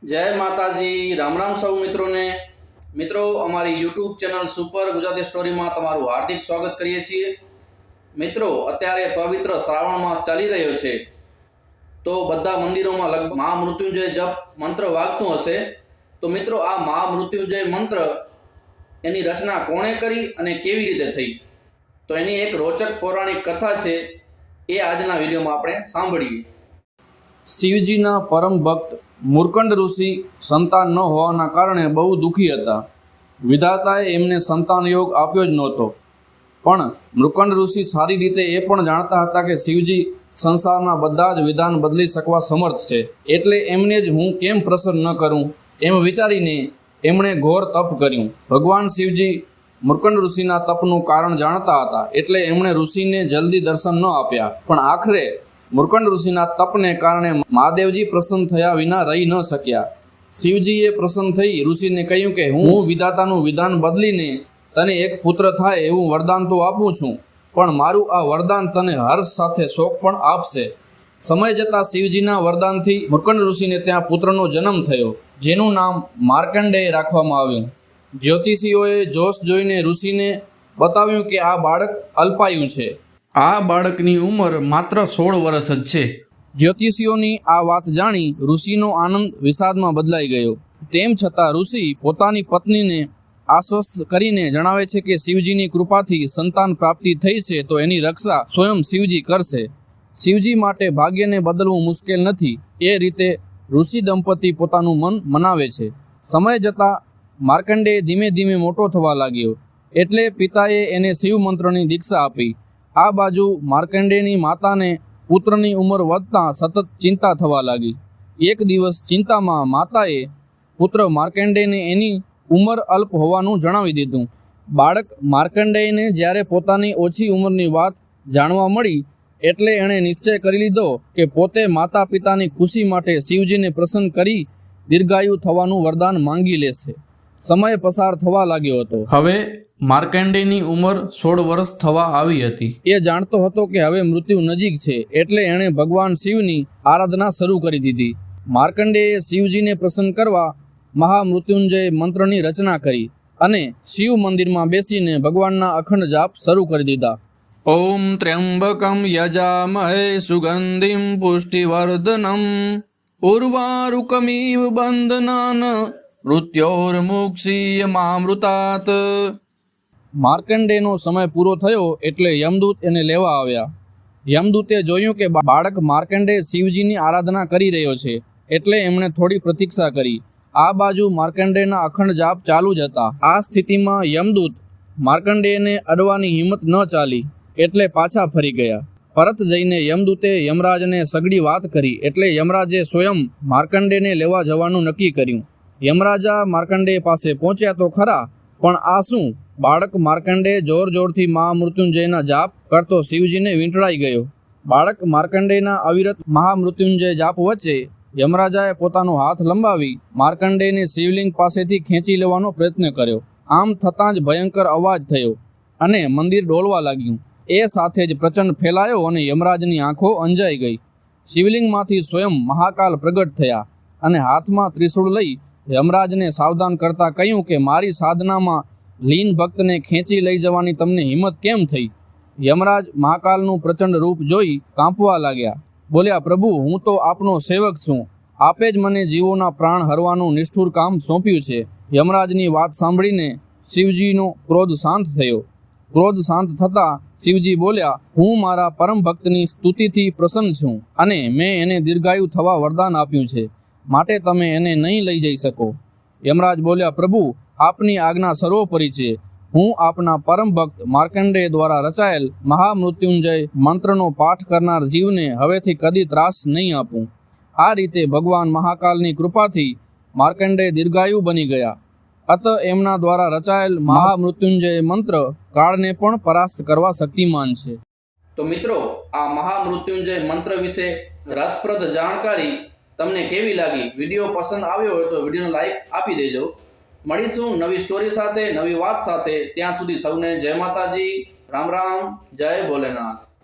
जय माताजी। राम राम सौ मित्रों ने। मित्रों अमारी YouTube channel super Gujarati story में तमारू हार्दिक स्वागत करीए छीए। मित्रों अत्यारे पवित्र श्रावण मास चाली रह्यो छे तो बधा मंदिरों में लगभग महामृत्युंजय जप मंत्र वागतुं हशे। तो मित्रों आ महामृत्युंजय मंत्र एनी रचना कोणे करी अने केवी रीते थई तो एनी एक रोचक पौराणिक कथा छे ए आजना विडियो में आपणे सांभळीए। शिवजीना परम भक्त मूर्कंड ऋषि संतान न होवाना कारणे बहु दुखी हता। विधाताए एमने संतान योग आप्यो ज नहोतो, पण मूर्कंड ऋषि सारी रीते ए पण जाणता हता के शिवजी संसारना बधा ज विधान बदली शकवा समर्थ छे, एटले एमने ज हूँ केम प्रसन्न न करूँ एम विचारीने एमणे घोर तप कर्युं। भगवान शिवजी मूर्कंड ऋषिना तपनुं कारण जाणता हता, एटले एमणे ऋषिने जल्दी दर्शन न आप्या। पण आखरे मूर्कंड ऋषिना तपने कारणे महादेवजी प्रसन्न थया विना रही न सक्या। शिवजीए प्रसन्न थई ऋषिने कह्युं के हूँ विधातानुं विधान बदलीने तने एक पुत्र थाय एवुं वरदान तो आपूं छुं, पण मारुं आ वरदान तने हर्ष साथे शोक पण आपशे। समय जता शिवजीना वरदानथी मूर्कंड ऋषिने त्यां पुत्रनो जन्म थयो, जेनुं नाम मार्कंडेय राखवामां आव्युं। ज्योतिषीओए जोश जोईने ऋषिने बताव्युं के आ बाळक अल्पायु छे, आ बाळकनी उंमर मात्र 16 वर्ष ज छे। ज्योतिषीओनी आ वात जाणी ऋषिनो आनंद विषादमां बदलाई गयो। तेम छतां ऋषि पोतानी पत्नीने आश्वस्त करीने जणावे छे के शिवजीनी कृपाथी संतान प्राप्ति थई छे तो एनी रक्षा स्वयं शिवजी करशे। शिवजी माटे भाग्यने बदलवुं मुश्केल नथी, ए रीते ऋषि दंपती पोतानुं मन मनावे छे। समय जता मार्कंडेय धीमे धीमे मोटो थवा लाग्यो, एटले पिताए एने शिव मंत्रनी दीक्षा आपी। आ बाजू मार्कंडेयनी माताने पुत्रनी उंमर वधता सतत चिंता थवा लागी। एक दिवस चिंतामां माताए पुत्र मार्कंडेयने एनी उंमर अल्प होवानुं जणावी दीधुं। बाळक मार्कंडेयने ज्यारे पोतानी ओછી उंमरनी वात जाणवा मळी एटले एणे निश्चय करी लीधो के पोते माता पितानी खुशी माटे शिवजीने प्रसन्न करी दीर्घायु थवानुं वरदान मांगी लेशे। समय पसार थवा लाग्यो हतो। हवे मार्कंडेयनी उंमर 16 वर्ष थवा आवी हती। ए जाणतो हतो के हवे मृत्यु नजीक छे, एटले एणे भगवान शिवनी आराधना शरू करी दीधी। मार्कंडेये शिवजीने प्रसन्न करवा महामृत्युंजय मंत्रनी रचना करी अने शिव मंदिरमां बेसीने भगवानना अखंड जाप शरू करी दीधा। ओम त्र्यंबकं यजामहे सुगंधिं पुष्टिवर्धनम् उर्वारुकमिव बंधनान् मृत्योर्मुक्षीयमामृतात्। मार्कंडेयनो समय पूरो थयो एटले यमदूत एने लेवा आव्या। यमदूते जोयुं के बाळक मार्कंडेय शिवजीनी आराधना करी रह्यो छे, एटले एमणे थोड़ी प्रतीक्षा करी। आ बाजू मार्कंडेयना अखंड जाप चालू ज हता। आ स्थितिमां यमदूत मार्कंडेयने अडवानी हिम्मत न चाली, एटले पाछा फरी गया। परत जईने यमदूते यमराजने सगड़ी वात करी, एटले यमराजे स्वयं मार्कंडेयने लेवा जवानुं नक्की कर्युं। यमराजा मार्कंडेय पासे पहोंच्या तो खरा, पण आ शुं? बाळक मार्कंडेय जोर जोरथी महामृत्युंजयना जाप करतो शिवजीने वींटळाई गयो। बाळक मार्कंडेयना अविरत महामृत्युंजय जाप वच्चे यमराजाए पोतानो हाथ लंबावी मार्कंडेयने शिवलिंग पासेथी खेंची लेवानो प्रयत्न कर्यो। आम थतां ज भयंकर अवाज थयो अने मंदिर डोलवा लाग्युं। ए साथे ज प्रचंड फैलायो अने यमराजनी आंखो अंजाई गई। शिवलिंगमांथी स्वयं महाकाल प्रगट थया अने हाथमां त्रिशूळ लई यमराजने सावधान करता कह्युं के मारी साधनामां लीन भक्तने खेंची लई जवानी तमने हिम्मत केम थई। यमराज महाकालनुं प्रचंड रूप जोई कांपवा लाग्या। बोल्या, प्रभु हूँ तो आपनो सेवक छूं, आपे ज मने जीवोना प्राण हरवानुं निष्ठुर काम सोंप्युं छे। यमराजनी वात सांभळीने शिवजीनो क्रोध शांत थयो। क्रोध शांत थता शिवजी बोल्या, हूँ मारा परम भक्तनी स्तुतिथी प्रसन्न छूं अने मैं एने दीर्घायु थवा वरदान आप्युं छे, माटे तमे एने नहीं लई जई सको। यमराज बोल्या, प्रभु आपनी आज्ञा सर्वोपरि छे। हूँ आपना परम भक्त मार्कंडेय द्वारा रचायेल महामृत्युंजय मंत्रनो पाठ करनार जीवने हवेथी कदी त्रास नहीं आपूं। आ रीते भगवान महाकालनी कृपाथी मार्कंडेय दीर्घायु बनी गया। अतः एमना द्वारा रचायेल महामृत्युंजय मंत्र काळने पण परास्त करवा शक्तिमान छे। तो मित्रों आ महामृत्युंजय मंत्र विषे रसप्रद जानकारी तमने केवी लागी? विडियो पसंद आव्यो होय तो विडियोने लाइक आपी देजो। मळीशुं नवी स्टोरी साथे, नवी वात साथे। त्यां सुधी सौने जय माताजी, राम राम, जय भोलेनाथ।